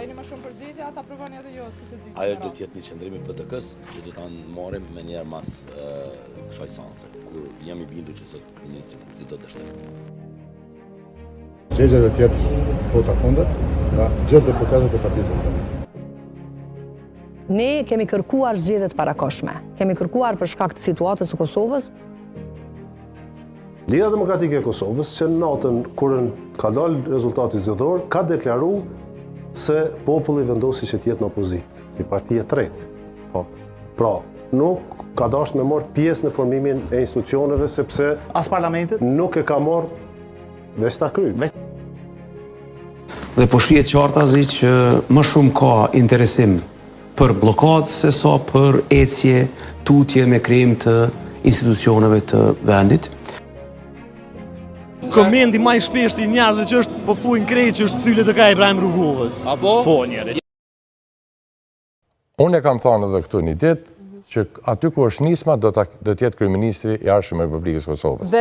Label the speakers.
Speaker 1: jeni më shumë për zgjedhje, ata aprovoni edhe jo si të dy.
Speaker 2: Ajo do të jetë një qëndrim i BTK-s që do ta marrim me njerë mas kësaj seance, kur jam I bindur që sot kryeministri do të dështojë.
Speaker 3: Gjegja do të jetë vota kundër, nga gjithë deputetët e Partisë Demokratike.
Speaker 4: Ne kemi kërkuar zgjedhje të parakoshme. Kemi kërkuar për shkak të situatës së Kosovës.
Speaker 5: Liga Demokratike e Kosovës, që natën kur ka dalë rezultati zgjedhor, ka deklaruar se populli vendosi që të jetë në opozitë, si parti e tretë. Pra, nuk ka dashur me marrë pjesë në formimin e institucioneve sepse
Speaker 6: as parlamentit
Speaker 5: nuk e ka marrë veç ta kryjë.
Speaker 7: Dhe po shqiet qartazi që më shumë ka interesim për blokadë se sa për ecje, tutje me krijim të institucioneve të vendit.
Speaker 6: Komendi më I shpeshtë I njerëzve që është po thuajnë krejt që është thylet e ka Ibrahim Rrugullës.
Speaker 8: Apo?
Speaker 6: Po njerë.
Speaker 9: Unë e kam thënë edhe këtu një ditë që aty ku është nisma do të jetë kryeministri I Arshëm I Republikës Kosovës.